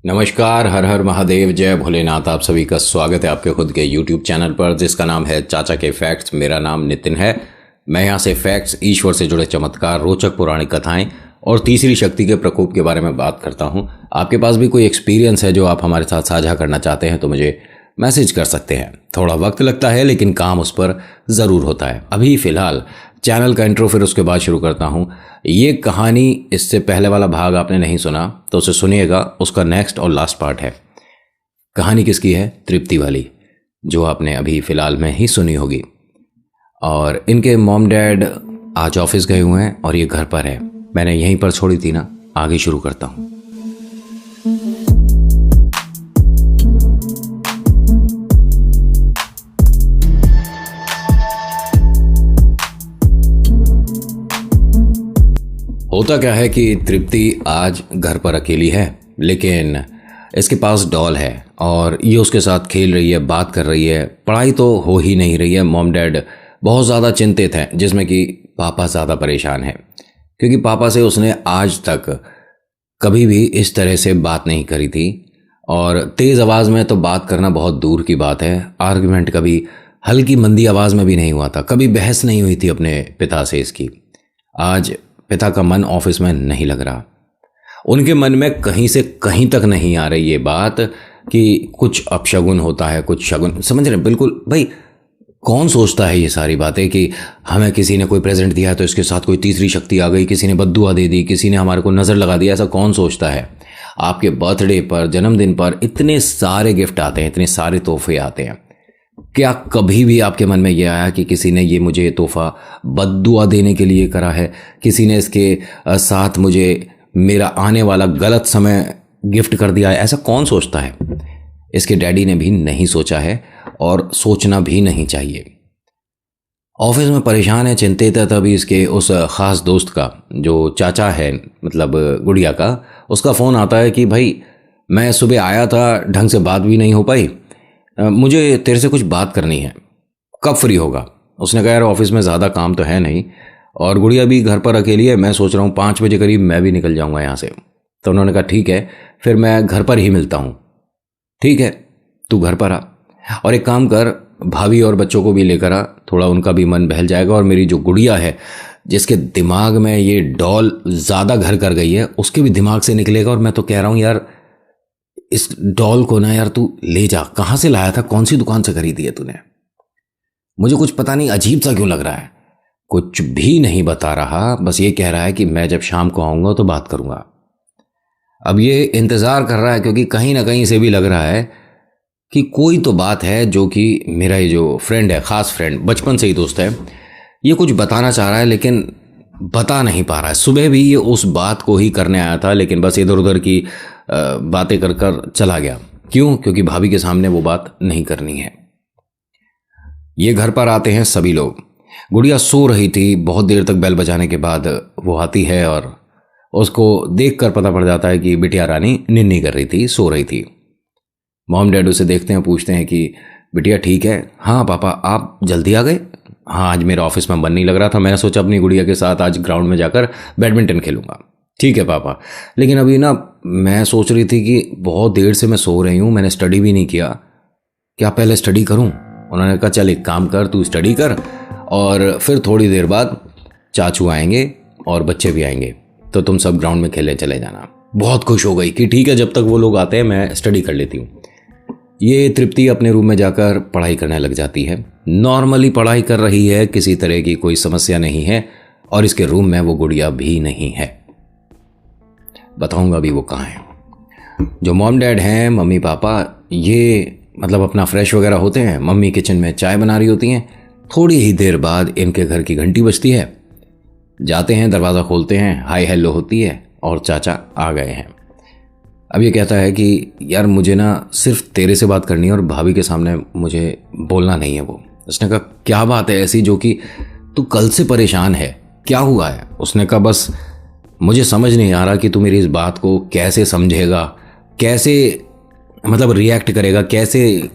नमस्कार, हर हर महादेव, जय भोलेनाथ। आप सभी का स्वागत है आपके खुद के YouTube चैनल पर जिसका नाम है चाचा के फैक्ट्स। मेरा नाम नितिन है। मैं यहाँ से फैक्ट्स, ईश्वर से जुड़े चमत्कार, रोचक पौराणिक कथाएं और तीसरी शक्ति के प्रकोप के बारे में बात करता हूँ। आपके पास भी कोई एक्सपीरियंस है जो आप हमारे साथ साझा करना चाहते हैं तो मुझे मैसेज कर सकते हैं। थोड़ा वक्त लगता है लेकिन काम उस पर ज़रूर होता है। अभी फ़िलहाल चैनल का इंट्रो, फिर उसके बाद शुरू करता हूँ। ये कहानी, इससे पहले वाला भाग आपने नहीं सुना तो उसे सुनिएगा, उसका नेक्स्ट और लास्ट पार्ट है। कहानी किसकी है? तृप्ति वाली, जो आपने अभी फ़िलहाल में ही सुनी होगी। और इनके मॉम डैड आज ऑफिस गए हुए हैं और ये घर पर है। मैंने यहीं पर छोड़ी थी ना, आगे शुरू करता हूँ। होता क्या है कि तृप्ति आज घर पर अकेली है, लेकिन इसके पास डॉल है और ये उसके साथ खेल रही है, बात कर रही है। पढ़ाई तो हो ही नहीं रही है। मॉम डैड बहुत ज़्यादा चिंतित हैं, जिसमें कि पापा ज़्यादा परेशान हैं, क्योंकि पापा से उसने आज तक कभी भी इस तरह से बात नहीं करी थी। और तेज़ आवाज़ में तो बात करना बहुत दूर की बात है, आर्गुमेंट कभी हल्की मंदी आवाज़ में भी नहीं हुआ था। कभी बहस नहीं हुई थी अपने पिता से इसकी। आज पिता का मन ऑफिस में नहीं लग रहा। उनके मन में कहीं से कहीं तक नहीं आ रही ये बात कि कुछ अपशगुन होता है, कुछ शगुन। समझ रहे? बिल्कुल भाई, कौन सोचता है ये सारी बातें कि हमें किसी ने कोई प्रेजेंट दिया है तो इसके साथ कोई तीसरी शक्ति आ गई, किसी ने बद्दुआ दे दी, किसी ने हमारे को नज़र लगा दिया। ऐसा कौन सोचता है? आपके बर्थडे पर, जन्मदिन पर इतने सारे गिफ्ट आते हैं, इतने सारे तोहफे आते हैं। क्या कभी भी आपके मन में ये आया कि किसी ने ये मुझे तोहफा बद्दुआ देने के लिए करा है, किसी ने इसके साथ मुझे मेरा आने वाला गलत समय गिफ्ट कर दिया है? ऐसा कौन सोचता है? इसके डैडी ने भी नहीं सोचा है और सोचना भी नहीं चाहिए। ऑफिस में परेशान है, चिंतित है, तभी इसके उस ख़ास दोस्त का, जो चाचा है, मतलब गुड़िया का, उसका फ़ोन आता है कि भाई मैं सुबह आया था, ढंग से बात भी नहीं हो पाई, मुझे तेरे से कुछ बात करनी है, कब फ्री होगा? उसने कहा यार ऑफिस में ज़्यादा काम तो है नहीं और गुड़िया भी घर पर अकेली है, मैं सोच रहा हूँ 5 बजे करीब मैं भी निकल जाऊँगा यहाँ से। तो उन्होंने कहा ठीक है, फिर मैं घर पर ही मिलता हूँ। ठीक है, तू घर पर आ और एक काम कर, भाभी और बच्चों को भी लेकर आ, थोड़ा उनका भी मन बहल जाएगा। और मेरी जो गुड़िया है, जिसके दिमाग में ये डॉल ज़्यादा घर कर गई है, उसके भी दिमाग से निकलेगा। और मैं तो कह रहा हूँ यार, इस डॉल को ना यार तू ले जा। कहाँ से लाया था? कौन सी दुकान से खरीदी है तूने? मुझे कुछ पता नहीं, अजीब सा क्यों लग रहा है। कुछ भी नहीं बता रहा, बस ये कह रहा है कि मैं जब शाम को आऊँगा तो बात करूँगा। अब ये इंतज़ार कर रहा है, क्योंकि कहीं ना कहीं से भी लग रहा है कि कोई तो बात है जो कि मेरा ये जो फ्रेंड है, ख़ास फ्रेंड, बचपन से ही दोस्त है, ये कुछ बताना चाह रहा है लेकिन बता नहीं पा रहा है। सुबह भी ये उस बात को ही करने आया था, लेकिन बस इधर उधर की बातें कर कर चला गया। क्यों? क्योंकि भाभी के सामने वो बात नहीं करनी है। ये घर पर आते हैं सभी लोग। गुड़िया सो रही थी, बहुत देर तक बेल बजाने के बाद वो आती है और उसको देखकर पता पड़ जाता है कि बिटिया रानी निन्नी कर रही थी, सो रही थी। मॉम डैड उसे देखते हैं, पूछते हैं कि बिटिया ठीक है? हाँ पापा, आप जल्दी आ गए? हाँ, आज मेरा ऑफिस में मन नहीं लग रहा था, मैंने सोचा अपनी गुड़िया के साथ आज ग्राउंड में जाकर बैडमिंटन खेलूंगा। ठीक है पापा, लेकिन अभी ना मैं सोच रही थी कि बहुत देर से मैं सो रही हूँ, मैंने स्टडी भी नहीं किया, क्या पहले स्टडी करूँ? उन्होंने कहा चल एक काम कर, तू स्टडी कर और फिर थोड़ी देर बाद चाचू आएंगे और बच्चे भी आएंगे, तो तुम सब ग्राउंड में खेलने चले जाना। बहुत खुश हो गई कि ठीक है, जब तक वो लोग आते हैं मैं स्टडी कर लेती हूँ। ये तृप्ति अपने रूम में जाकर पढ़ाई करने लग जाती है। नॉर्मली पढ़ाई कर रही है, किसी तरह की कोई समस्या नहीं है और इसके रूम में वो गुड़िया भी नहीं है। बताऊंगा अभी वो कहाँ है। जो मॉम डैड हैं, मम्मी पापा, ये मतलब अपना फ्रेश वगैरह होते हैं, मम्मी किचन में चाय बना रही होती हैं। थोड़ी ही देर बाद इनके घर की घंटी बजती है, जाते हैं, दरवाज़ा खोलते हैं, हाय हेलो होती है और चाचा आ गए हैं। अब ये कहता है कि यार मुझे ना सिर्फ तेरे से बात करनी है और भाभी के सामने मुझे बोलना नहीं है। वो उसने कहा क्या बात है ऐसी जो कि तू कल से परेशान है, क्या हुआ है? उसने कहा बस मुझे समझ नहीं आ रहा कि तू मेरी इस बात को कैसे समझेगा, कैसे मतलब रिएक्ट करेगा, कैसे,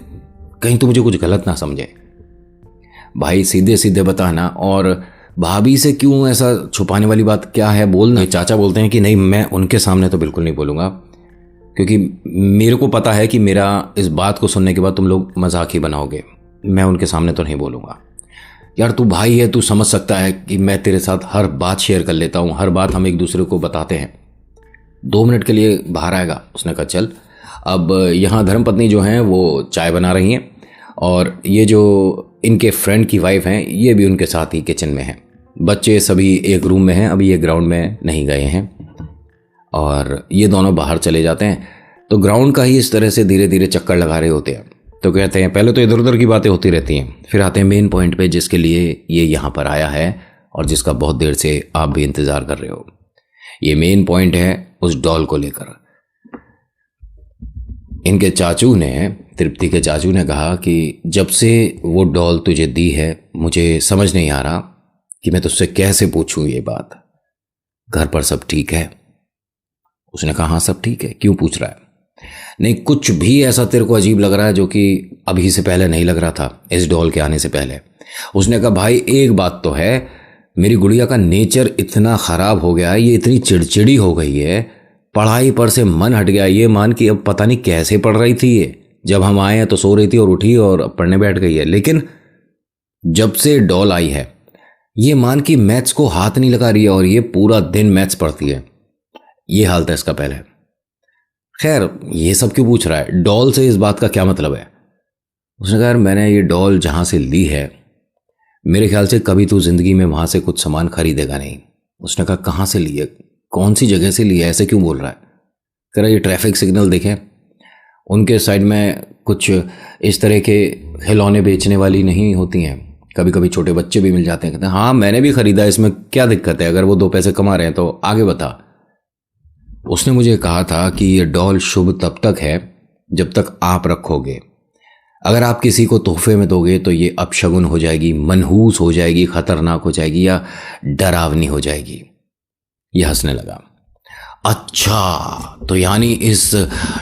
कहीं तू मुझे कुछ गलत ना समझे। भाई सीधे सीधे बताना, और भाभी से क्यों ऐसा छुपाने वाली बात क्या है, बोलना। चाचा बोलते हैं कि नहीं, मैं उनके सामने तो बिल्कुल नहीं बोलूँगा, क्योंकि मेरे को पता है कि मेरा इस बात को सुनने के बाद तुम लोग मजाक ही बनाओगे। मैं उनके सामने तो नहीं बोलूँगा। यार तू भाई है, तू समझ सकता है कि मैं तेरे साथ हर बात शेयर कर लेता हूँ, हर बात हम एक दूसरे को बताते हैं। 2 मिनट के लिए बाहर आएगा? उसने कहा चल। अब यहाँ धर्मपत्नी जो हैं वो चाय बना रही हैं और ये जो इनके फ्रेंड की वाइफ हैं ये भी उनके साथ ही किचन में हैं। बच्चे सभी एक रूम में हैं, अभी ये ग्राउंड में नहीं गए हैं और ये दोनों बाहर चले जाते हैं। तो ग्राउंड का ही इस तरह से धीरे धीरे चक्कर लगा रहे होते हैं। तो कहते हैं पहले तो इधर उधर की बातें होती रहती हैं, फिर आते हैं मेन पॉइंट पे जिसके लिए ये यहाँ पर आया है और जिसका बहुत देर से आप भी इंतज़ार कर रहे हो। ये मेन पॉइंट है उस डॉल को लेकर। इनके चाचू ने, तृप्ति के चाचू ने कहा कि जब से वो डॉल तुझे दी है मुझे समझ नहीं आ रहा कि मैं तुझसे कैसे पूछूं ये बात। घर पर सब ठीक है? उसने कहा हाँ सब ठीक है, क्यों पूछ रहा है? नहीं, कुछ भी ऐसा तेरे को अजीब लग रहा है जो कि अभी से पहले नहीं लग रहा था, इस डॉल के आने से पहले। उसने कहा भाई एक बात तो है, मेरी गुड़िया का नेचर इतना ख़राब हो गया है, ये इतनी चिड़चिड़ी हो गई है, पढ़ाई पर से मन हट गया। ये मान कि अब पता नहीं कैसे पढ़ रही थी ये, जब हम आए हैं तो सो रही थी और उठी और पढ़ने बैठ गई है। लेकिन जब से डॉल आई है ये मान कि मैथ्स को हाथ नहीं लगा रही है और ये पूरा दिन मैथ्स पढ़ती है। ये हाल था इसका पहले। खैर ये सब क्यों पूछ रहा है? डॉल से इस बात का क्या मतलब है? उसने कहा यार मैंने ये डॉल जहाँ से ली है मेरे ख्याल से कभी तू जिंदगी में वहाँ से कुछ सामान खरीदेगा नहीं। उसने कहा कहाँ से ली है, कौन सी जगह से लिया है, ऐसे क्यों बोल रहा है? कह रहा ये ट्रैफिक सिग्नल देखें, उनके साइड में कुछ इस तरह के खिलौने बेचने वाली नहीं होती हैं, कभी कभी छोटे बच्चे भी मिल जाते हैं। कहते हैं हाँ मैंने भी खरीदा, इसमें क्या दिक्कत है, अगर वो 2 पैसे कमा रहे हैं तो आगे बता। उसने मुझे कहा था कि ये डॉल शुभ तब तक है जब तक आप रखोगे, अगर आप किसी को तोहफे में दोगे तो ये अपशगुन हो जाएगी, मनहूस हो जाएगी, खतरनाक हो जाएगी या डरावनी हो जाएगी। यह हंसने लगा। अच्छा तो यानी इस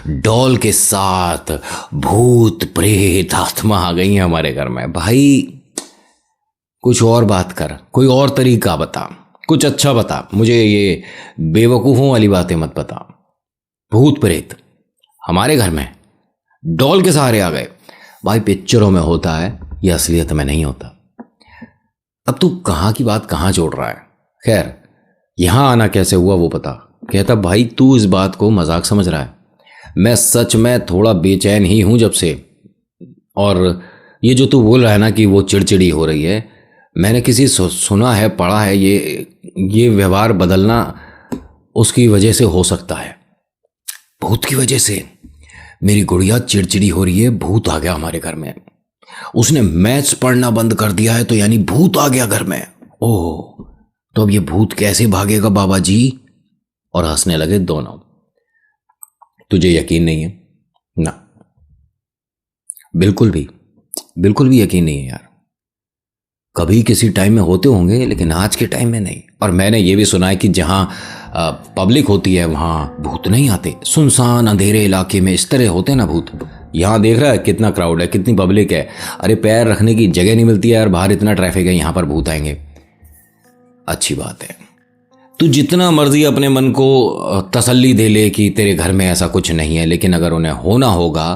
डॉल के साथ भूत प्रेत आत्मा आ गई है हमारे घर में। भाई कुछ और बात कर, कोई और तरीका बता, कुछ अच्छा बता, मुझे ये बेवकूफ़ों वाली बातें मत बता। भूत प्रेत हमारे घर में डॉल के सहारे आ गए? भाई पिक्चरों में होता है, ये असलियत में नहीं होता। अब तू कहाँ की बात कहाँ जोड़ रहा है? खैर यहाँ आना कैसे हुआ वो बता। कहता भाई तू इस बात को मजाक समझ रहा है, मैं सच में थोड़ा बेचैन ही हूँ जब से। और ये जो तू बोल रहा है ना कि वो चिड़चिड़ी हो रही है, मैंने किसी सुना है, पढ़ा है, ये व्यवहार बदलना उसकी वजह से हो सकता है, भूत की वजह से। मेरी गुड़िया चिड़चिड़ी हो रही है, भूत आ गया हमारे घर में, उसने मैथ्स पढ़ना बंद कर दिया है तो यानी भूत आ गया घर में। ओह तो अब ये भूत कैसे भागेगा बाबा जी? और हंसने लगे दोनों। तुझे यकीन नहीं है ना? बिल्कुल भी यकीन नहीं है यार। कभी किसी टाइम में होते होंगे लेकिन आज के टाइम में नहीं। और मैंने ये भी सुना है कि जहाँ पब्लिक होती है वहाँ भूत नहीं आते, सुनसान अंधेरे इलाके में इस तरह होते हैं ना भूत। यहाँ देख रहा है कितना क्राउड है, कितनी पब्लिक है, अरे पैर रखने की जगह नहीं मिलती है यार, बाहर इतना ट्रैफिक है, यहाँ पर भूत आएंगे। अच्छी बात है, तू जितना मर्जी अपने मन को तसल्ली दे ले कि तेरे घर में ऐसा कुछ नहीं है, लेकिन अगर उन्हें होना होगा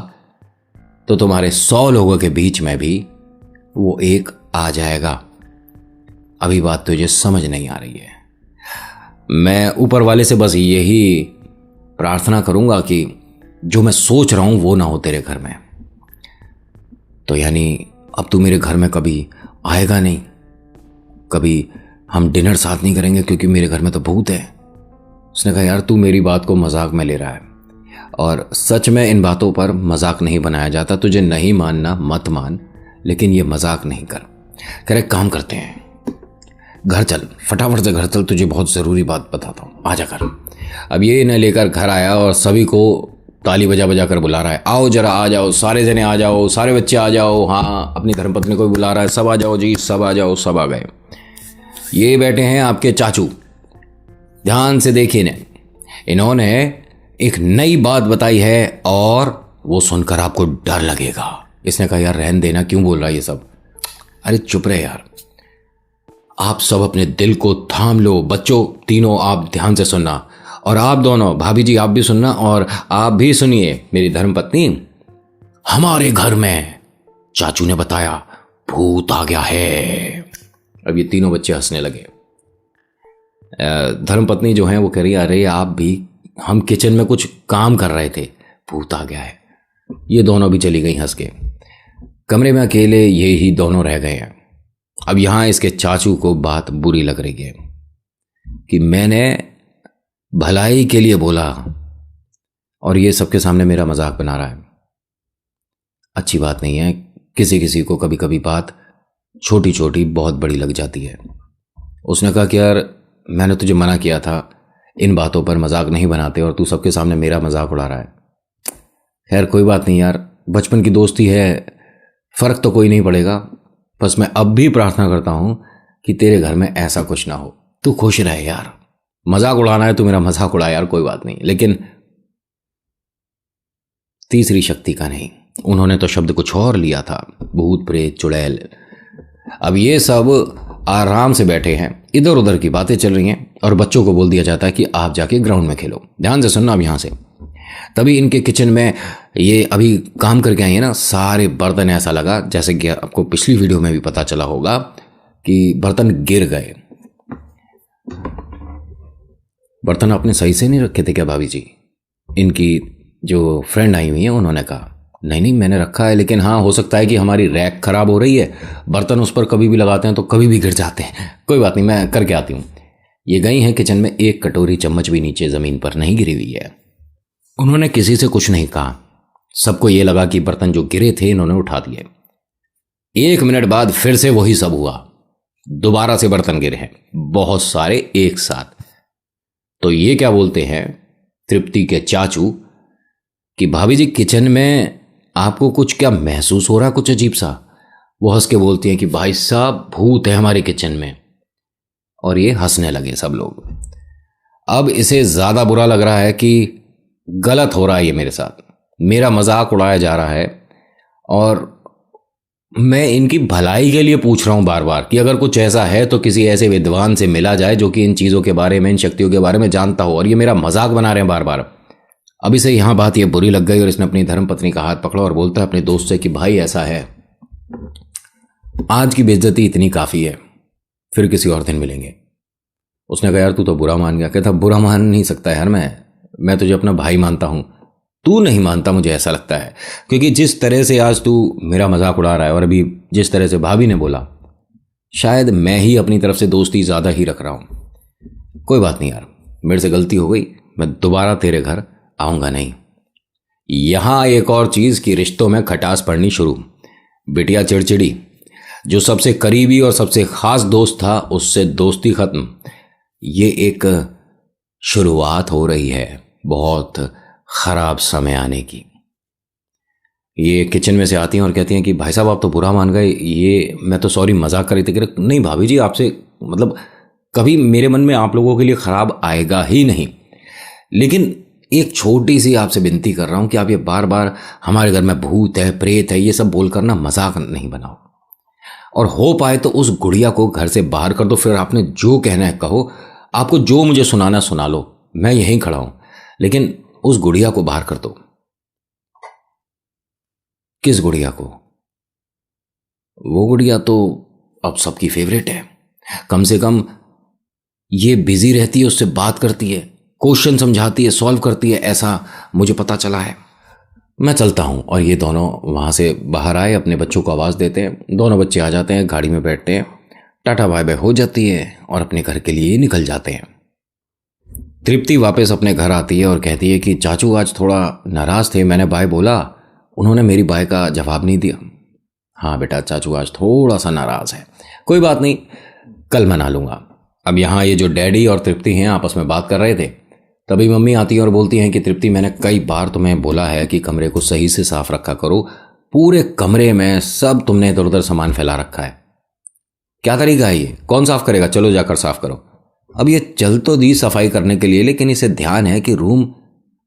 तो तुम्हारे 100 लोगों के बीच में भी वो एक आ जाएगा। अभी बात तुझे समझ नहीं आ रही है। मैं ऊपर वाले से बस यही प्रार्थना करूंगा कि जो मैं सोच रहा हूं वो ना हो तेरे घर में। तो यानी अब तू मेरे घर में कभी आएगा नहीं, कभी हम डिनर साथ नहीं करेंगे क्योंकि मेरे घर में तो भूत है। उसने कहा यार तू मेरी बात को मजाक में ले रहा है, और सच में इन बातों पर मजाक नहीं बनाया जाता। तुझे नहीं मानना मत मान, लेकिन ये मजाक नहीं कर। कह रहे काम करते हैं, घर चल, फटाफट से घर चल, तुझे बहुत ज़रूरी बात बताता हूँ, आ जा कर। अब ये इन्हें लेकर घर आया और सभी को ताली बजा बजा कर बुला रहा है, आओ जरा आ जाओ, सारे जने आ जाओ, सारे बच्चे आ जाओ, हाँ अपनी धर्मपत्नी को भी बुला रहा है, सब आ जाओ जी, सब आ जाओ। सब आ गए। ये बैठे हैं आपके चाचू, ध्यान से देखिए, इन्होंने एक नई बात बताई है और वो सुनकर आपको डर लगेगा। इसने कहा यार रहन देना, क्यों बोल रहा है ये सब? अरे चुप रहे यार, आप सब अपने दिल को थाम लो। बच्चों तीनों आप ध्यान से सुनना, और आप दोनों, भाभी जी आप भी सुनना और आप भी सुनिए मेरी धर्मपत्नी, हमारे घर में चाचू ने बताया भूत आ गया है। अब ये तीनों बच्चे हंसने लगे। धर्मपत्नी जो है वो कह रही अरे आप भी, हम किचन में कुछ काम कर रहे थे, भूत आ गया है। ये दोनों भी चली गई हंस के। कमरे में अकेले ये ही दोनों रह गए हैं। अब यहां इसके चाचू को बात बुरी लग रही है कि मैंने भलाई के लिए बोला और ये सबके सामने मेरा मजाक बना रहा है। अच्छी बात नहीं है, किसी किसी को कभी कभी बात छोटी छोटी बहुत बड़ी लग जाती है। उसने कहा कि यार मैंने तुझे मना किया था, इन बातों पर मजाक नहीं बनाते और तू सबके सामने मेरा मजाक उड़ा रहा है। खैर कोई बात नहीं यार, बचपन की दोस्ती है, फर्क तो कोई नहीं पड़ेगा। बस मैं अब भी प्रार्थना करता हूं कि तेरे घर में ऐसा कुछ ना हो, तू खुश रहे यार। मजाक उड़ाना है तो मेरा मजाक उड़ा यार, कोई बात नहीं, लेकिन तीसरी शक्ति का नहीं। उन्होंने तो शब्द कुछ और लिया था, भूत प्रेत चुड़ैल। अब ये सब आराम से बैठे हैं, इधर उधर की बातें चल रही हैं और बच्चों को बोल दिया जाता है कि आप जाके ग्राउंड में खेलो। ध्यान से सुनना अब यहां से। तभी इनके किचन में ये अभी काम करके आई है ना, सारे बर्तन ऐसा लगा जैसे कि आपको पिछली वीडियो में भी पता चला होगा कि बर्तन गिर गए। बर्तन आपने सही से नहीं रखे थे क्या भाभी जी? इनकी जो फ्रेंड आई हुई है उन्होंने कहा नहीं नहीं मैंने रखा है, लेकिन हाँ हो सकता है कि हमारी रैक खराब हो रही है, बर्तन उस पर कभी भी लगाते हैं तो कभी भी गिर जाते हैं। कोई बात नहीं, मैं करके आती हूँ। ये गई हैं किचन में, एक कटोरी चम्मच भी नीचे ज़मीन पर नहीं गिरी हुई है। उन्होंने किसी से कुछ नहीं कहा, सबको ये लगा कि बर्तन जो गिरे थे इन्होंने उठा दिए। 1 मिनट बाद फिर से वही सब हुआ, दोबारा से बर्तन गिरे हैं, बहुत सारे एक साथ। तो ये क्या बोलते हैं तृप्ति के चाचू कि भाभी जी किचन में आपको कुछ क्या महसूस हो रहा, कुछ अजीब सा? वो हंस के बोलती हैं कि भाई साहब भूत है हमारे किचन में। और ये हंसने लगे सब लोग। अब इसे ज्यादा बुरा लग रहा है कि गलत हो रहा है ये मेरे साथ, मेरा मजाक उड़ाया जा रहा है और मैं इनकी भलाई के लिए पूछ रहा हूं बार बार कि अगर कुछ ऐसा है तो किसी ऐसे विद्वान से मिला जाए जो कि इन चीजों के बारे में, इन शक्तियों के बारे में जानता हो, और ये मेरा मजाक बना रहे हैं बार बार। अब इसे यहां बात ये बुरी लग गई और इसने अपनी धर्मपत्नी का हाथ पकड़ा और बोलता है अपने दोस्त से कि भाई ऐसा है, आज की बेइज्जती इतनी काफी है, फिर किसी और दिन मिलेंगे। उसने कहा यार तू तो बुरा मान गया। कहता बुरा मान नहीं सकता यार, मैं तुझे अपना भाई मानता हूं, तू नहीं मानता मुझे ऐसा लगता है, क्योंकि जिस तरह से आज तू मेरा मजाक उड़ा रहा है और अभी जिस तरह से भाभी ने बोला, शायद मैं ही अपनी तरफ से दोस्ती ज्यादा ही रख रहा हूं। कोई बात नहीं यार, मेरे से गलती हो गई, मैं दोबारा तेरे घर आऊंगा नहीं। यहां एक और चीज की रिश्तों में खटास पड़नी शुरू। बिटिया चिड़चिड़ी, जो सबसे करीबी और सबसे खास दोस्त था उससे दोस्ती खत्म। ये एक शुरुआत हो रही है बहुत खराब समय आने की। ये किचन में से आती हैं और कहती हैं कि भाई साहब आप तो बुरा मान गए, ये मैं तो सॉरी मजाक कर रही थी। नहीं भाभी जी, आपसे मतलब कभी मेरे मन में आप लोगों के लिए खराब आएगा ही नहीं, लेकिन एक छोटी सी आपसे विनती कर रहा हूं कि आप ये बार बार हमारे घर में भूत है प्रेत है ये सब बोलकर ना मजाक नहीं बनाओ, और हो पाए तो उस गुड़िया को घर से बाहर कर दो। फिर आपने जो कहना है कहो, आपको जो मुझे सुनाना सुना लो, मैं यहीं खड़ा हूं, लेकिन उस गुड़िया को बाहर कर दो। किस गुड़िया को? वो गुड़िया तो अब सबकी फेवरेट है, कम से कम ये बिजी रहती है, उससे बात करती है, क्वेश्चन समझाती है, सॉल्व करती है, ऐसा मुझे पता चला है। मैं चलता हूं। और ये दोनों वहां से बाहर आए, अपने बच्चों को आवाज देते हैं, दोनों बच्चे आ जाते हैं, गाड़ी में बैठते हैं, टाटा बाय बाय हो जाती है और अपने घर के लिए निकल जाते हैं। तृप्ति वापस अपने घर आती है और कहती है कि चाचू आज थोड़ा नाराज थे, मैंने बाय बोला, उन्होंने मेरी बाय का जवाब नहीं दिया। हाँ बेटा, चाचू आज थोड़ा सा नाराज है, कोई बात नहीं, कल मना लूंगा। अब यहाँ ये जो डैडी और तृप्ति हैं आपस में बात कर रहे थे, तभी मम्मी आती है और बोलती हैं कि तृप्ति मैंने कई बार तुम्हें बोला है कि कमरे को सही से साफ रखा करो, पूरे कमरे में सब तुमने इधर उधर सामान फैला रखा है, क्या तरीका है ये, कौन साफ करेगा, चलो जाकर साफ करो। अब ये चल तो दी सफाई करने के लिए, लेकिन इसे ध्यान है कि रूम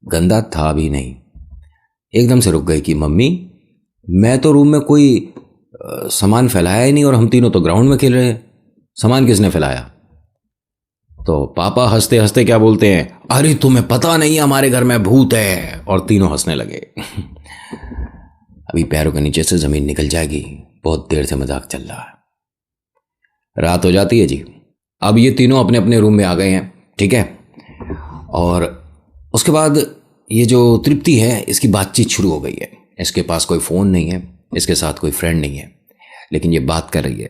गंदा था भी नहीं। एकदम से रुक गई कि मम्मी मैं तो रूम में कोई सामान फैलाया ही नहीं और हम तीनों तो ग्राउंड में खेल रहे हैं, सामान किसने फैलाया? तो पापा हंसते हंसते क्या बोलते हैं, अरे तुम्हें पता नहीं हमारे घर में भूत है, और तीनों हंसने लगे। अभी पैरों के नीचे से जमीन निकल जाएगी, बहुत देर से मजाक चल रहा है। रात हो जाती है जी। अब ये तीनों अपने अपने रूम में आ गए हैं, ठीक है। और उसके बाद ये जो तृप्ति है, इसकी बातचीत शुरू हो गई है। इसके पास कोई फ़ोन नहीं है, इसके साथ कोई फ्रेंड नहीं है, लेकिन ये बात कर रही है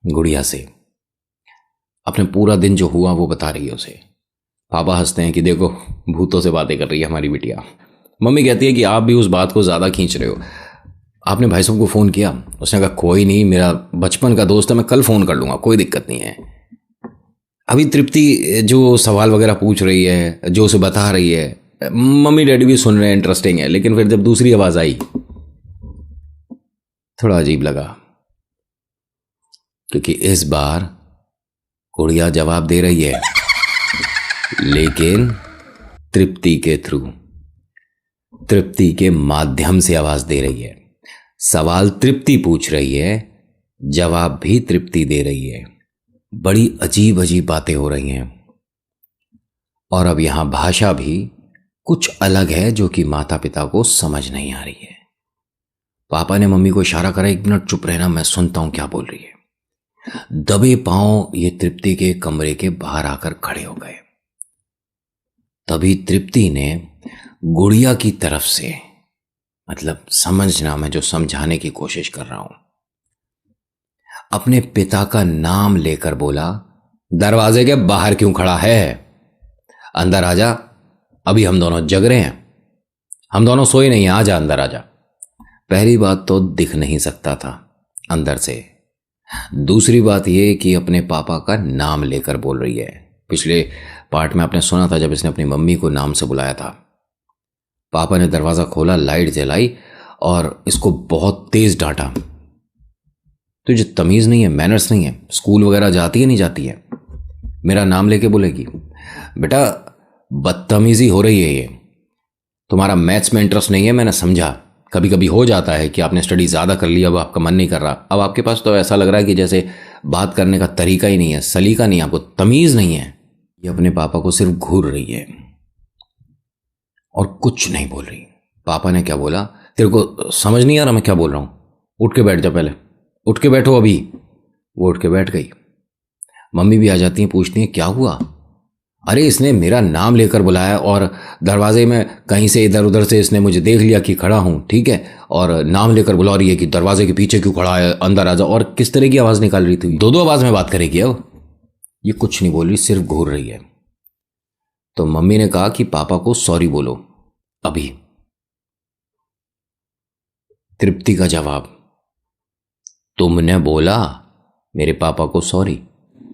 गुड़िया से। अपने पूरा दिन जो हुआ वो बता रही है उसे। पापा हंसते हैं कि देखो भूतों से बातें कर रही है हमारी बिटिया। मम्मी कहती है कि आप भी उस बात को ज़्यादा खींच रहे हो। आपने भाई साहब को फ़ोन किया? उसने कहा कोई नहीं, मेरा बचपन का दोस्त है, मैं कल फ़ोन कर लूँगा, कोई दिक्कत नहीं है। अभी तृप्ति जो सवाल वगैरह पूछ रही है, जो उसे बता रही है, मम्मी डैडी भी सुन रहे हैं, इंटरेस्टिंग है। लेकिन फिर जब दूसरी आवाज़ आई थोड़ा अजीब लगा, क्योंकि इस बार गुड़िया जवाब दे रही है, लेकिन तृप्ति के थ्रू, तृप्ति के माध्यम से आवाज दे रही है। सवाल तृप्ति पूछ रही है, जवाब भी तृप्ति दे रही है। बड़ी अजीब अजीब बातें हो रही हैं। और अब यहां भाषा भी कुछ अलग है जो कि माता पिता को समझ नहीं आ रही है। पापा ने मम्मी को इशारा करा, 1 मिनट चुप रहना, मैं सुनता हूं क्या बोल रही है। दबे पांव ये तृप्ति के कमरे के बाहर आकर खड़े हो गए। तभी तृप्ति ने गुड़िया की तरफ से, मतलब समझना, मैं जो समझाने की कोशिश कर रहा हूं, अपने पिता का नाम लेकर बोला, दरवाजे के बाहर क्यों खड़ा है, अंदर आजा, अभी हम दोनों जग रहे हैं, हम दोनों सोए नहीं, आजा अंदर आजा। पहली बात तो दिख नहीं सकता था अंदर से, दूसरी बात यह कि अपने पापा का नाम लेकर बोल रही है। पिछले पार्ट में आपने सुना था जब इसने अपनी मम्मी को नाम से बुलाया था। पापा ने दरवाजा खोला, लाइट जलाई और इसको बहुत तेज डांटा। तुझे तमीज नहीं है, मैनर्स नहीं है, स्कूल वगैरह जाती है नहीं जाती है, मेरा नाम लेके बोलेगी? बेटा बदतमीजी हो रही है ये। तुम्हारा मैथ्स में इंटरेस्ट नहीं है, मैंने समझा, कभी कभी हो जाता है कि आपने स्टडी ज़्यादा कर लिया, अब आपका मन नहीं कर रहा। अब आपके पास तो ऐसा लग रहा है कि जैसे बात करने का तरीका ही नहीं है, सलीका नहीं है, आपको तमीज़ नहीं है। ये अपने पापा को सिर्फ घूर रही है और कुछ नहीं बोल रही। पापा ने क्या बोला, तेरे को समझ नहीं आ रहा मैं क्या बोल रहा हूँ, उठ के बैठ जा, पहले उठ के बैठो अभी। वो उठ के बैठ गई। मम्मी भी आ जाती हैं, पूछती हैं क्या हुआ। अरे इसने मेरा नाम लेकर बुलाया और दरवाजे में कहीं से इधर उधर से इसने मुझे देख लिया कि खड़ा हूँ, ठीक है, और नाम लेकर बुला रही है कि दरवाजे के पीछे क्यों खड़ा है, अंदर आ जा। और किस तरह की आवाज़ निकाल रही थी, 2-2 आवाज़ में बात करेगी। अब ये कुछ नहीं बोल रही, सिर्फ घूर रही है। तो मम्मी ने कहा कि पापा को सॉरी बोलो अभी। तृप्ति का जवाब, तुमने बोला मेरे पापा को सॉरी?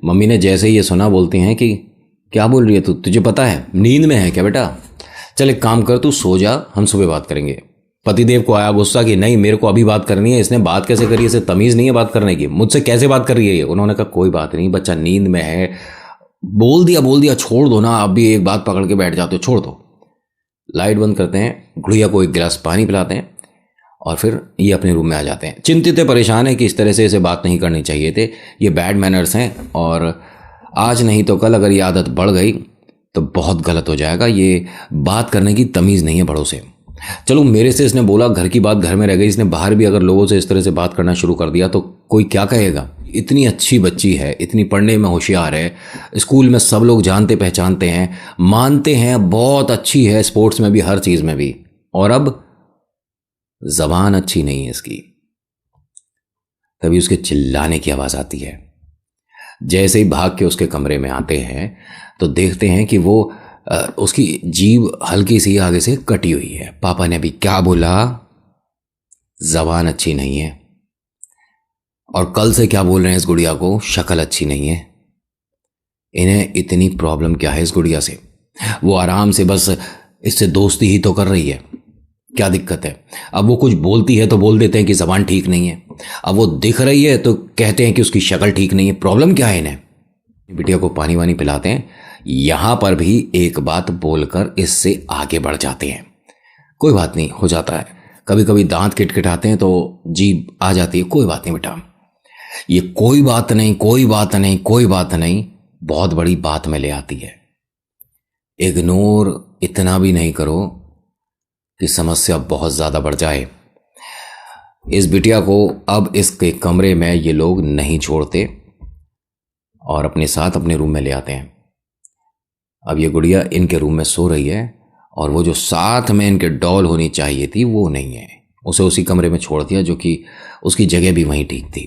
मम्मी ने जैसे ही ये सुना बोलती हैं कि क्या बोल रही है तू, तुझे पता है नींद में है क्या बेटा, चल एक काम कर, तू सो जा, हम सुबह बात करेंगे। पतिदेव को आया गुस्सा कि नहीं मेरे को अभी बात करनी है, इसने बात कैसे करी, इसे तमीज़ नहीं है बात करने की, मुझसे कैसे बात कर रही है ये। उन्होंने कहा कोई बात नहीं, बच्चा नींद में है, बोल दिया, छोड़ दो ना, आप भी एक बात पकड़ के बैठ जाते हो, छोड़ दो। लाइट बंद करते हैं, गुड़िया को एक गिलास पानी पिलाते हैं और फिर ये अपने रूम में आ जाते हैं। चिंतित है, परेशान है कि इस तरह से इसे बात नहीं करनी चाहिए थे, ये बैड मैनर्स हैं और आज नहीं तो कल अगर ये आदत बढ़ गई तो बहुत गलत हो जाएगा। ये बात करने की तमीज़ नहीं है बड़ों से। चलो मेरे से इसने बोला, घर की बात घर में रह गई, इसने बाहर भी अगर लोगों से इस तरह से बात करना शुरू कर दिया तो कोई क्या कहेगा। इतनी अच्छी बच्ची है, इतनी पढ़ने में होशियार है, स्कूल में सब लोग जानते पहचानते हैं, मानते हैं, बहुत अच्छी है स्पोर्ट्स में भी, हर चीज़ में भी, और अब ज़बान अच्छी नहीं है इसकी। तभी उसके चिल्लाने की आवाज़ आती है। जैसे ही भाग के उसके कमरे में आते हैं तो देखते हैं कि वो उसकी जीभ हल्की सी आगे से कटी हुई है। पापा ने अभी क्या बोला, ज़बान अच्छी नहीं है, और कल से क्या बोल रहे हैं इस गुड़िया को, शक्ल अच्छी नहीं है। इन्हें इतनी प्रॉब्लम क्या है इस गुड़िया से, वो आराम से बस इससे दोस्ती ही तो कर रही है, क्या दिक्कत है। अब वो कुछ बोलती है तो बोल देते हैं कि ज़बान ठीक नहीं है, अब वो दिख रही है तो कहते हैं कि उसकी शक्ल ठीक नहीं है। प्रॉब्लम क्या है इन्हें। बिटिया को पानी वानी पिलाते हैं, यहां पर भी एक बात बोलकर इससे आगे बढ़ जाते हैं। कोई बात नहीं, हो जाता है, कभी कभी दांत किटकिटाते हैं तो जीभ आ जाती है, कोई बात नहीं बेटा, ये कोई बात नहीं, कोई बात नहीं, कोई बात नहीं, बहुत बड़ी बात में ले आती है। इग्नोर इतना भी नहीं करो कि समस्या बहुत ज़्यादा बढ़ जाए। इस बिटिया को अब इसके कमरे में ये लोग नहीं छोड़ते और अपने साथ अपने रूम में ले आते हैं। अब ये गुड़िया इनके रूम में सो रही है और वो जो साथ में इनके डॉल होनी चाहिए थी वो नहीं है। उसे उसी कमरे में छोड़ दिया, जो कि उसकी जगह भी वहीं ठीक थी।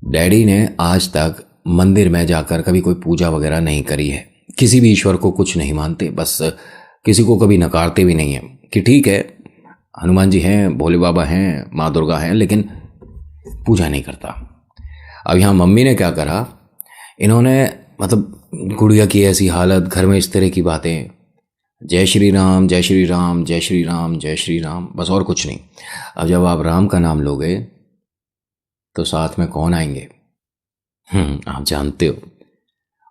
डैडी ने आज तक मंदिर में जाकर कभी कोई पूजा वगैरह नहीं करी है। किसी भी ईश्वर को कुछ नहीं मानते, बस किसी को कभी नकारते भी नहीं है कि ठीक है हनुमान जी हैं, भोले बाबा हैं, माँ दुर्गा हैं, लेकिन पूजा नहीं करता। अब यहाँ मम्मी ने क्या करा, इन्होंने मतलब गुड़िया की ऐसी हालत, घर में इस तरह की बातें, जय श्री राम जय श्री राम जय श्री राम जय श्री राम, बस और कुछ नहीं। अब जब आप राम का नाम लोगे तो साथ में कौन आएंगे? आप जानते हो।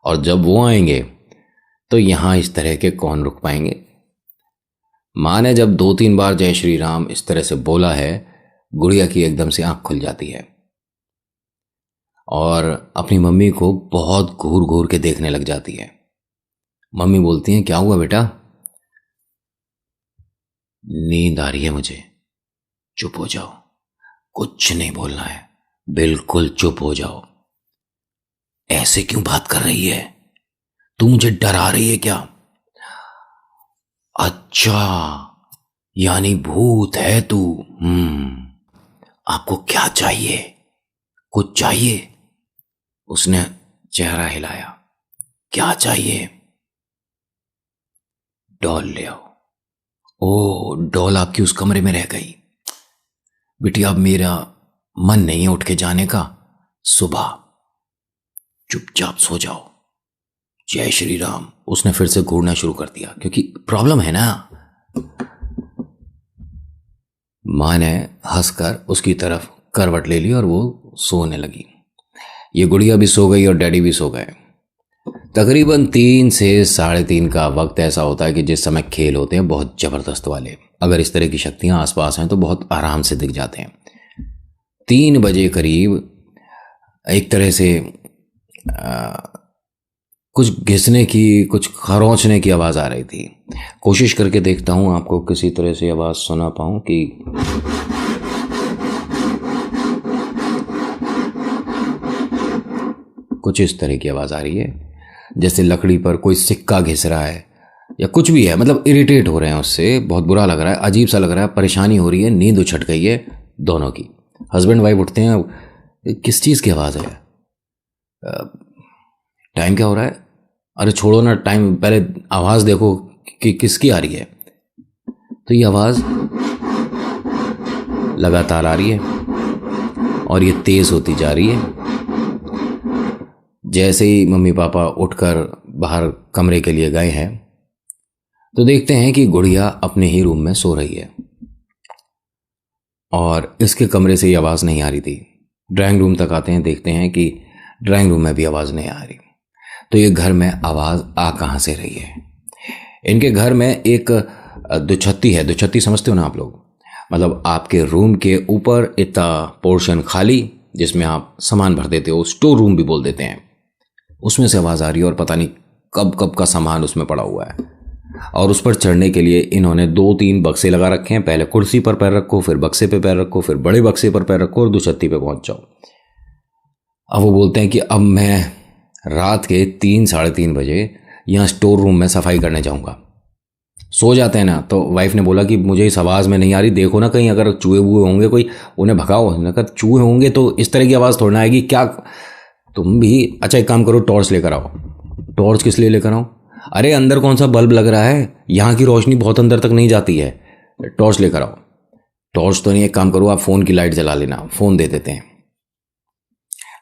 और जब वो आएंगे तो यहाँ इस तरह के कौन रुक पाएंगे? माँ ने जब 2-3 बार जय श्री राम इस तरह से बोला है, गुड़िया की एकदम से आंख खुल जाती है और अपनी मम्मी को बहुत घूर घूर के देखने लग जाती है। मम्मी बोलती हैं, क्या हुआ बेटा? नींद आ रही है मुझे। चुप हो जाओ, कुछ नहीं बोलना है, बिल्कुल चुप हो जाओ। ऐसे क्यों बात कर रही है? तू मुझे डरा रही है क्या? अच्छा, यानी भूत है तू। आपको क्या चाहिए? कुछ चाहिए? उसने चेहरा हिलाया। क्या चाहिए? डॉल ले आओ। ओ, डॉल आपकी उस कमरे में रह गई। बेटी अब मेरा मन नहीं है उठ के जाने का। सुबह चुपचाप सो जाओ। जय श्री राम। उसने फिर से घूरना शुरू कर दिया, क्योंकि प्रॉब्लम है ना। माँ ने हंसकर उसकी तरफ करवट ले ली और वो सोने लगी। ये गुड़िया भी सो गई और डैडी भी सो गए। तकरीबन 3 से 3:30 का वक्त ऐसा होता है कि जिस समय खेल होते हैं बहुत ज़बरदस्त वाले। अगर इस तरह की शक्तियाँ आसपास हैं तो बहुत आराम से दिख जाते हैं। 3 बजे करीब एक तरह से कुछ घिसने की, कुछ खरोंचने की आवाज़ आ रही थी। कोशिश करके देखता हूँ आपको किसी तरह से आवाज़ सुना पाऊँ कि कुछ इस तरह की आवाज़ आ रही है, जैसे लकड़ी पर कोई सिक्का घिस रहा है या कुछ भी है। मतलब इरिटेट हो रहे हैं उससे, बहुत बुरा लग रहा है, अजीब सा लग रहा है, परेशानी हो रही है, नींद उछट गई है दोनों की। हस्बैंड वाइफ उठते हैं, किस चीज़ की आवाज़ है? टाइम क्या हो रहा है? अरे छोड़ो ना टाइम, पहले आवाज़ देखो कि किसकी आ रही है। तो ये आवाज़ लगातार आ रही है और ये तेज़ होती जा रही है। जैसे ही मम्मी पापा उठकर बाहर कमरे के लिए गए हैं तो देखते हैं कि गुड़िया अपने ही रूम में सो रही है और इसके कमरे से ये आवाज़ नहीं आ रही थी। ड्राइंग रूम तक आते हैं, देखते हैं कि ड्राइंग रूम में भी आवाज़ नहीं आ रही। तो ये घर में आवाज़ आ कहाँ से रही है? इनके घर में एक दुछत्ती है। दुछत्ती समझते हो ना आप लोग? मतलब आपके रूम के ऊपर इतना पोर्शन खाली जिसमें आप सामान भर देते हो, स्टोर रूम भी बोल देते हैं, उसमें से आवाज़ आ रही है और पता नहीं कब कब का सामान उसमें पड़ा हुआ है। और उस पर चढ़ने के लिए इन्होंने 2-3 बक्से लगा रखे हैं। पहले कुर्सी पर पैर रखो, फिर बक्से पे पैर रखो, फिर बड़े बक्से पर पैर रखो और दुछत्ती पे पहुंच जाओ। अब वो बोलते हैं कि अब मैं रात के 3-3:30 बजे यहाँ स्टोर रूम में सफाई करने जाऊँगा। सो जाते हैं ना। तो वाइफ ने बोला कि मुझे इस आवाज़ में नहीं आ रही, देखो ना कहीं अगर चूहे वूहे होंगे कोई, उन्हें भगाओ। ना कहा चूहे होंगे तो इस तरह की आवाज़ थोड़ा आएगी क्या? तुम भी अच्छा एक काम करो, टॉर्च लेकर आओ। टॉर्च किस लिए लेकर आओ? अरे अंदर कौन सा बल्ब लग रहा है, यहाँ की रोशनी बहुत अंदर तक नहीं जाती है, टॉर्च लेकर आओ। टॉर्च तो नहीं, एक काम करो आप फ़ोन की लाइट जला लेना, फ़ोन दे देते हैं।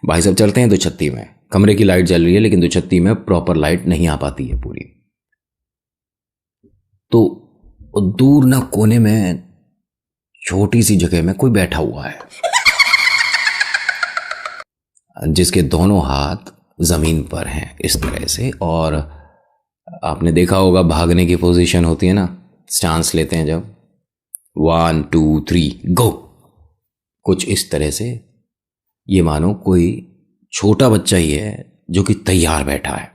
भाई साहब चलते हैं दुछत्ती में। कमरे की लाइट जल रही है लेकिन दुछत्ती में प्रॉपर लाइट नहीं आ पाती है पूरी। तो दूर ना कोने में छोटी सी जगह में कोई बैठा हुआ है जिसके दोनों हाथ जमीन पर हैं इस तरह से। और आपने देखा होगा भागने की पोजीशन होती है ना, चांस लेते हैं जब 1 2 3 गो, कुछ इस तरह से। ये मानो कोई छोटा बच्चा ही है जो कि तैयार बैठा है।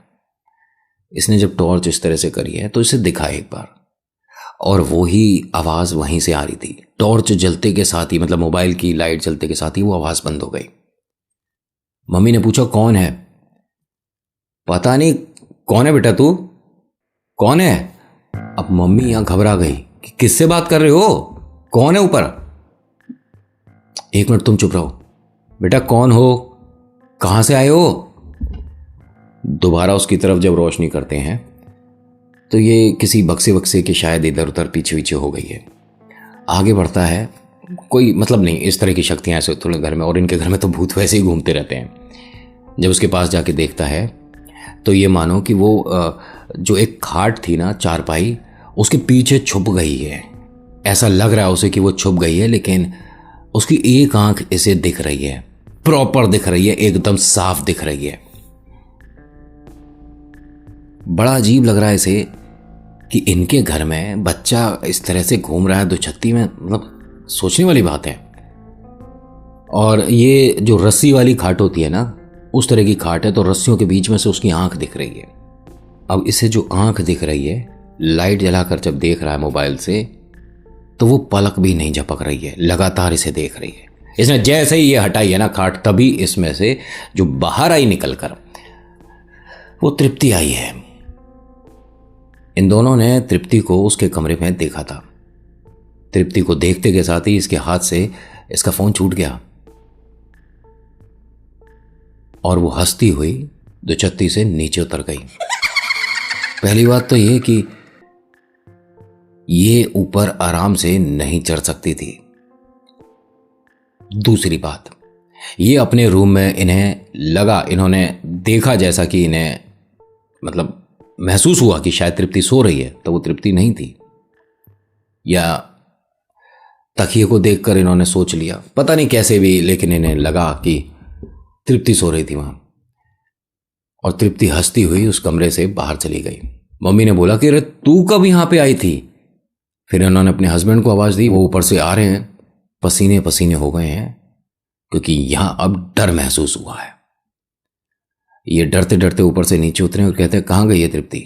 इसने जब टॉर्च इस तरह से करी है तो इसे दिखा एक बार, और वो ही आवाज वहीं से आ रही थी। टॉर्च जलते के साथ ही, मतलब मोबाइल की लाइट जलते के साथ ही वो आवाज बंद हो गई। मम्मी ने पूछा कौन है? पता नहीं। कौन है बेटा तू? कौन है? अब मम्मी यहां घबरा गई कि किससे बात कर रहे हो, कौन है ऊपर? एक मिनट तुम चुप रहो। बेटा कौन हो, कहां से आए हो? दोबारा उसकी तरफ जब रोशनी करते हैं तो ये किसी बक्से बक्से के शायद इधर उधर पीछे पीछे हो गई है। आगे बढ़ता है, कोई मतलब नहीं, इस तरह की शक्तियां ऐसे थोड़े घर में, और इनके घर में तो भूत वैसे ही घूमते रहते हैं। जब उसके पास जाके देखता है तो ये मानो कि वो जो एक खाट थी ना, चारपाई, उसके पीछे छुप गई है। ऐसा लग रहा है उसे कि वो छुप गई है, लेकिन उसकी एक आंख इसे दिख रही है, प्रॉपर दिख रही है, एकदम साफ दिख रही है। बड़ा अजीब लग रहा है इसे कि इनके घर में बच्चा इस तरह से घूम रहा है दुछत्ती में, मतलब सोचने वाली बात है। और ये जो रस्सी वाली खाट होती है ना, उस तरह की खाट है, तो रस्सियों के बीच में से उसकी आंख दिख रही है। अब इसे जो आंख दिख रही है, लाइट जलाकर जब देख रहा है मोबाइल से, तो वो पलक भी नहीं झपक रही है, लगातार इसे देख रही है। इसने जैसे ही ये हटाई है ना खाट, तभी इसमें से जो बाहर आई निकलकर, वो तृप्ति आई है। इन दोनों ने तृप्ति को उसके कमरे में देखा था। तृप्ति को देखते के साथ ही इसके हाथ से इसका फोन छूट गया और वो हंसती हुई दुछत्ती से नीचे उतर गई। पहली बात तो ये कि ये ऊपर आराम से नहीं चढ़ सकती थी। दूसरी बात, ये अपने रूम में इन्होंने देखा, जैसा कि इन्हें मतलब महसूस हुआ कि शायद तृप्ति सो रही है, तो वो तृप्ति नहीं थी, या तकिए को देखकर इन्होंने सोच लिया, पता नहीं कैसे भी, लेकिन इन्हें लगा कि तृप्ति सो रही थी वहां। और तृप्ति हंसती हुई उस कमरे से बाहर चली गई। मम्मी ने बोला कि अरे तू कब यहां पे आई थी? फिर इन्होंने अपने हस्बैंड को आवाज दी, वो ऊपर से आ रहे हैं, पसीने पसीने हो गए हैं, क्योंकि यहां अब डर महसूस हुआ है। ये डरते डरते ऊपर से नीचे उतरे और कहते हैं कहां गई है तृप्ति?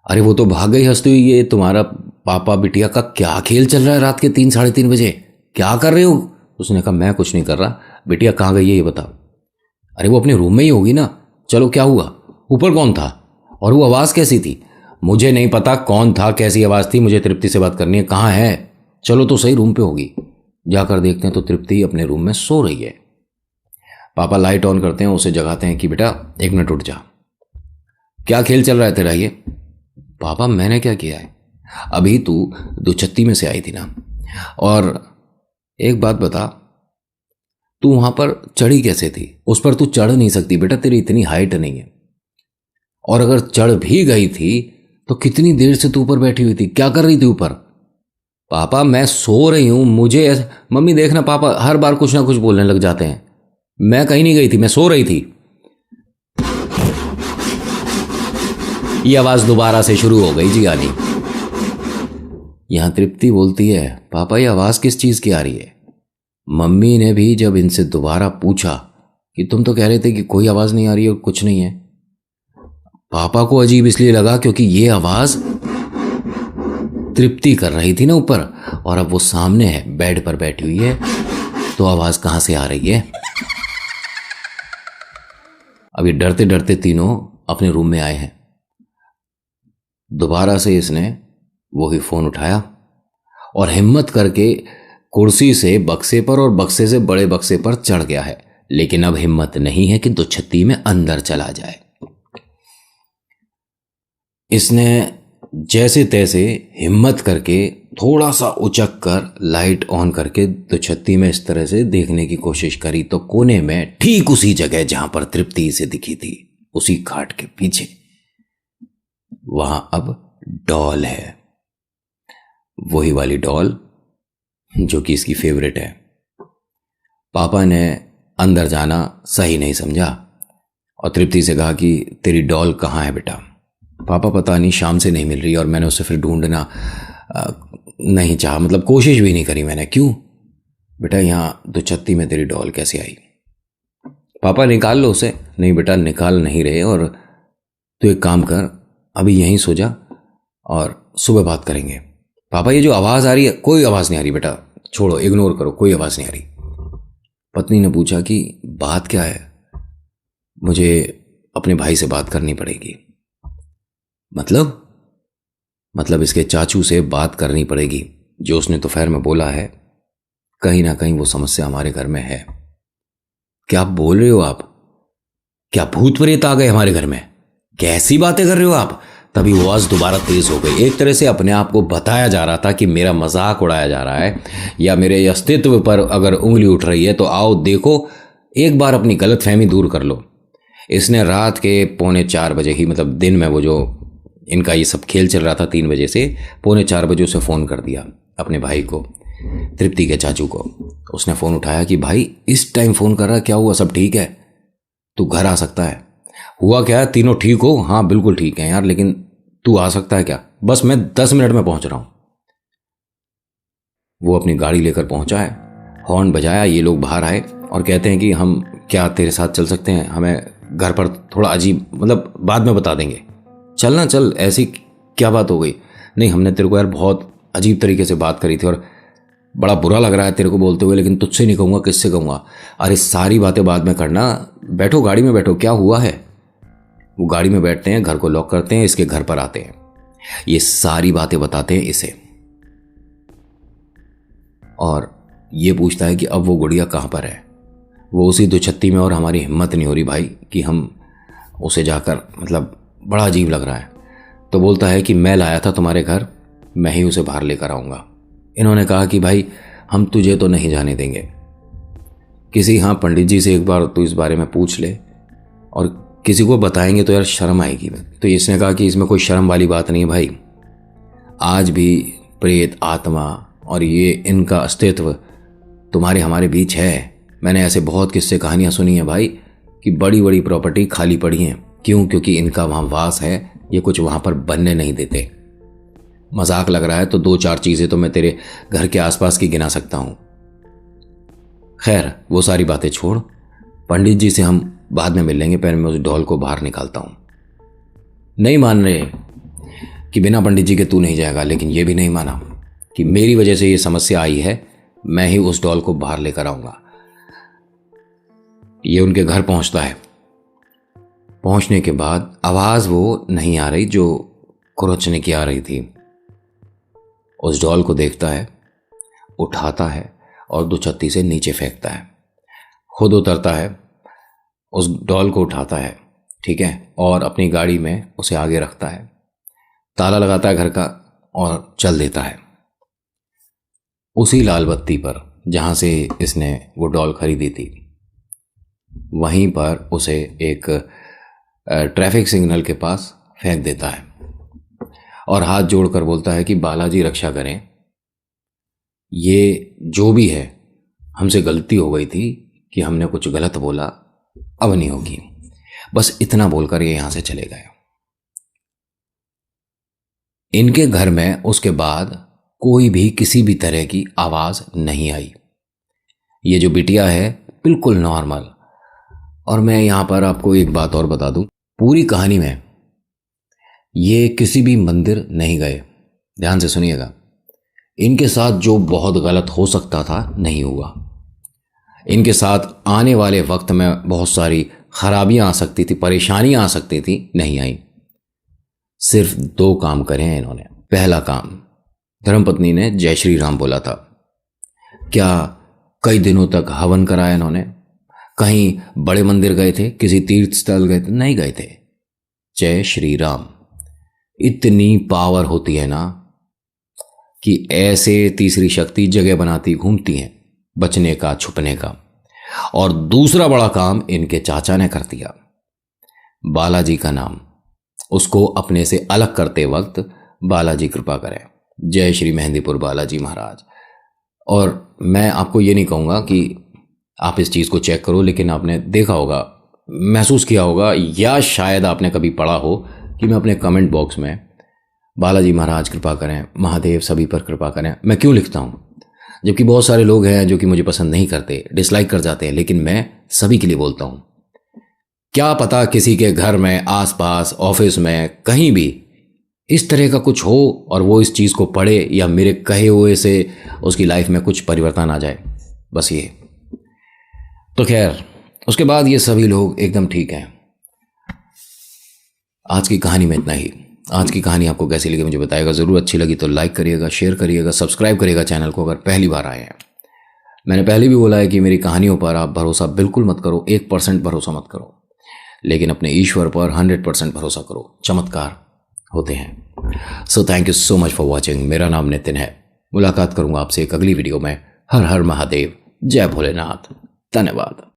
अरे वो तो भाग गई हंसती हुई। ये तुम्हारा पापा बिटिया का क्या खेल चल रहा है रात के 3-3:30 बजे? क्या कर रहे हो? उसने कहा मैं कुछ नहीं कर रहा, बिटिया कहां गई है ये बताओ। अरे वो अपने रूम में ही होगी ना, चलो क्या हुआ? ऊपर कौन था और वो आवाज कैसी थी? मुझे नहीं पता कौन था, कैसी आवाज थी, मुझे तृप्ति से बात करनी है, कहां है? चलो तो सही, रूम पे होगी। जाकर देखते हैं तो तृप्ति अपने रूम में सो रही है। पापा लाइट ऑन करते हैं, उसे जगाते हैं कि बेटा 1 मिनट उठ जा, क्या खेल चल रहा है तेरा ये? पापा मैंने क्या किया है? अभी तू दुछत्ती में से आई थी ना, और एक बात बता, तू वहां पर चढ़ी कैसे थी? उस पर तू चढ़ नहीं सकती बेटा, तेरी इतनी हाइट नहीं है, और अगर चढ़ भी गई थी तो कितनी देर से तू ऊपर बैठी हुई थी, क्या कर रही थी ऊपर? पापा मैं सो रही हूं, मुझे मम्मी देखना, पापा हर बार कुछ ना कुछ बोलने लग जाते हैं। मैं कहीं नहीं गई थी, मैं सो रही थी। ये आवाज दोबारा से शुरू हो गई जी आनी। यहां तृप्ति बोलती है पापा ये आवाज किस चीज की आ रही है? मम्मी ने भी जब इनसे दोबारा पूछा कि तुम तो कह रहे थे कि कोई आवाज नहीं आ रही है और कुछ नहीं है, पापा को अजीब इसलिए लगा क्योंकि ये आवाज तृप्ति कर रही थी ना ऊपर, और अब वो सामने है, बेड पर बैठी हुई है, तो आवाज कहां से आ रही है? अब ये डरते डरते तीनों अपने रूम में आए हैं। दोबारा से इसने वही फोन उठाया और हिम्मत करके कुर्सी से बक्से पर और बक्से से बड़े बक्से पर चढ़ गया है, लेकिन अब हिम्मत नहीं है कि दुछत्ती में अंदर चला जाए। इसने जैसे तैसे हिम्मत करके थोड़ा सा उचक कर लाइट ऑन करके दुछत्ती में इस तरह से देखने की कोशिश करी, तो कोने में ठीक उसी जगह जहां पर तृप्ति से दिखी थी, उसी खाट के पीछे, वहां अब डॉल है, वही वाली डॉल जो कि इसकी फेवरेट है। पापा ने अंदर जाना सही नहीं समझा और तृप्ति से कहा कि तेरी डॉल कहाँ है बेटा? पापा पता नहीं शाम से नहीं मिल रही, और मैंने उसे फिर ढूंढना नहीं चाहा, मतलब कोशिश भी नहीं करी मैंने। क्यों बेटा, यहाँ दुछत्ती में तेरी डॉल कैसे आई? पापा निकाल लो उसे। नहीं बेटा, निकाल नहीं रहे। और तू एक काम कर, अभी यहीं सो जा और सुबह बात करेंगे। पापा ये जो आवाज़ आ रही है, कोई आवाज़ नहीं आ रही बेटा, छोड़ो, इग्नोर करो, कोई आवाज़ नहीं आ रही। पत्नी ने पूछा कि बात क्या है? मुझे अपने भाई से बात करनी पड़ेगी। मतलब इसके चाचू से बात करनी पड़ेगी। जो उसने दोपहर में बोला है, कहीं ना कहीं वो समस्या हमारे घर में है। क्या बोल रहे हो आप? क्या भूत प्रेत आ गए हमारे घर में? कैसी बातें कर रहे हो आप? तभी वो आवाज़ दोबारा तेज हो गई। एक तरह से अपने आप को बताया जा रहा था कि मेरा मजाक उड़ाया जा रहा है, या मेरे अस्तित्व पर अगर उंगली उठ रही है तो आओ देखो, एक बार अपनी गलतफहमी दूर कर लो। इसने रात के 3:45 ही, मतलब दिन में वो जो इनका ये सब खेल चल रहा था 3 बजे से, 3:45 बजे उसे फ़ोन कर दिया अपने भाई को, तृप्ति के चाचू को। उसने फ़ोन उठाया कि भाई इस टाइम फ़ोन कर रहा, क्या हुआ, सब ठीक है? तू घर आ सकता है? हुआ क्या है, तीनों ठीक हो? हाँ बिल्कुल ठीक है यार, लेकिन तू आ सकता है क्या? बस मैं 10 मिनट में पहुंच रहा हूं। वो अपनी गाड़ी लेकर पहुंचा है, हॉर्न बजाया, ये लोग बाहर आए और कहते हैं कि हम क्या तेरे साथ चल सकते हैं? हमें घर पर थोड़ा अजीब, मतलब बाद में बता देंगे। चलना, चल, ऐसी क्या बात हो गई? नहीं, हमने तेरे को यार बहुत अजीब तरीके से बात करी थी और बड़ा बुरा लग रहा है तेरे को बोलते हुए, लेकिन तुझसे नहीं कहूँगा, किससे कहूँगा? अरे सारी बातें बाद में करना, बैठो गाड़ी में बैठो, क्या हुआ है? वो गाड़ी में बैठते हैं, घर को लॉक करते हैं, इसके घर पर आते हैं, ये सारी बातें बताते हैं इसे। और ये पूछता है कि अब वो गुड़िया कहाँ पर है? वो उसी दुछत्ती में, और हमारी हिम्मत नहीं हो रही भाई कि हम उसे जाकर, मतलब बड़ा अजीब लग रहा है। तो बोलता है कि मैं लाया था तुम्हारे घर, मैं ही उसे बाहर लेकर आऊँगा। इन्होंने कहा कि भाई हम तुझे तो नहीं जाने देंगे, किसी पंडित जी से एक बार तू इस बारे में पूछ ले, और किसी को बताएंगे तो यार शर्म आएगी। तो इसने कहा कि इसमें कोई शर्म वाली बात नहीं है भाई, आज भी प्रेत, आत्मा और ये इनका अस्तित्व तुम्हारे हमारे बीच है। मैंने ऐसे बहुत किस्से कहानियां सुनी हैं भाई कि बड़ी बड़ी प्रॉपर्टी खाली पड़ी हैं। क्यों? क्योंकि इनका वहाँ वास है, ये कुछ वहाँ पर बनने नहीं देते। मजाक लग रहा है तो 2-4 चीज़ें तो मैं तेरे घर के आसपास की गिना सकता हूँ। खैर वो सारी बातें छोड़, पंडित जी से हम बाद में मिल लेंगे, पहले मैं उस डॉल को बाहर निकालता हूँ। नहीं मान रहे कि बिना पंडित जी के तू नहीं जाएगा, लेकिन ये भी नहीं माना कि मेरी वजह से ये समस्या आई है, मैं ही उस डॉल को बाहर लेकर आऊँगा। ये उनके घर पहुँचता है। पहुँचने के बाद आवाज़ वो नहीं आ रही जो कुरचने की आ रही थी। उस डॉल को देखता है, उठाता है और दुछत्ती से नीचे फेंकता है। खुद उतरता है, उस डॉल को उठाता है, ठीक है, और अपनी गाड़ी में उसे आगे रखता है, ताला लगाता है घर का और चल देता है। उसी लाल बत्ती पर जहाँ से इसने वो डॉल खरीदी थी, वहीं पर उसे एक ट्रैफिक सिग्नल के पास फेंक देता है और हाथ जोड़कर बोलता है कि बालाजी रक्षा करें, ये जो भी है हमसे गलती हो गई थी कि हमने कुछ गलत बोला, अब नहीं होगी। बस इतना बोलकर ये यहां से चले गए। इनके घर में उसके बाद कोई भी किसी भी तरह की आवाज नहीं आई। ये जो बिटिया है बिल्कुल नॉर्मल। और मैं यहां पर आपको एक बात और बता दूं, पूरी कहानी में ये किसी भी मंदिर नहीं गए। ध्यान से सुनिएगा, इनके साथ जो बहुत गलत हो सकता था नहीं हुआ। इनके साथ आने वाले वक्त में बहुत सारी खराबियां आ सकती थी, परेशानियां आ सकती थी, नहीं आई। सिर्फ 2 काम करे हैं इन्होंने। पहला काम, धर्मपत्नी ने जय श्री राम बोला था। क्या कई दिनों तक हवन कराया इन्होंने? कहीं बड़े मंदिर गए थे, किसी तीर्थ स्थल गए थे? नहीं गए थे। जय श्री राम। इतनी पावर होती है ना कि ऐसे तीसरी शक्ति जगह बनाती घूमती हैं, बचने का, छुपने का। और दूसरा बड़ा काम इनके चाचा ने कर दिया। बालाजी का नाम, उसको अपने से अलग करते वक्त बालाजी कृपा करें, जय श्री मेहंदीपुर बालाजी महाराज। और मैं आपको ये नहीं कहूँगा कि आप इस चीज़ को चेक करो, लेकिन आपने देखा होगा, महसूस किया होगा, या शायद आपने कभी पढ़ा हो कि मैं अपने कमेंट बॉक्स में बालाजी महाराज कृपा करें, महादेव सभी पर कृपा करें, मैं क्यों लिखता हूँ? जबकि बहुत सारे लोग हैं जो कि मुझे पसंद नहीं करते, डिसलाइक कर जाते हैं, लेकिन मैं सभी के लिए बोलता हूँ क्या पता किसी के घर में, आसपास, ऑफिस में, कहीं भी इस तरह का कुछ हो और वो इस चीज़ को पढ़े या मेरे कहे हुए से उसकी लाइफ में कुछ परिवर्तन आ जाए। बस ये। तो खैर, उसके बाद ये सभी लोग एकदम ठीक हैं। आज की कहानी में इतना ही। आज की कहानी आपको कैसी लगी मुझे बताइएगा ज़रूर। अच्छी लगी तो लाइक करिएगा, शेयर करिएगा, सब्सक्राइब करिएगा चैनल को अगर पहली बार आए हैं। मैंने पहले भी बोला है कि मेरी कहानियों पर आप भरोसा बिल्कुल मत करो, 1% भरोसा मत करो, लेकिन अपने ईश्वर पर 100% भरोसा करो। चमत्कार होते हैं। So thank you so much for watching. मेरा नाम नितिन है। मुलाकात करूंगा आपसे एक अगली वीडियो में। हर हर महादेव, जय भोलेनाथ, धन्यवाद।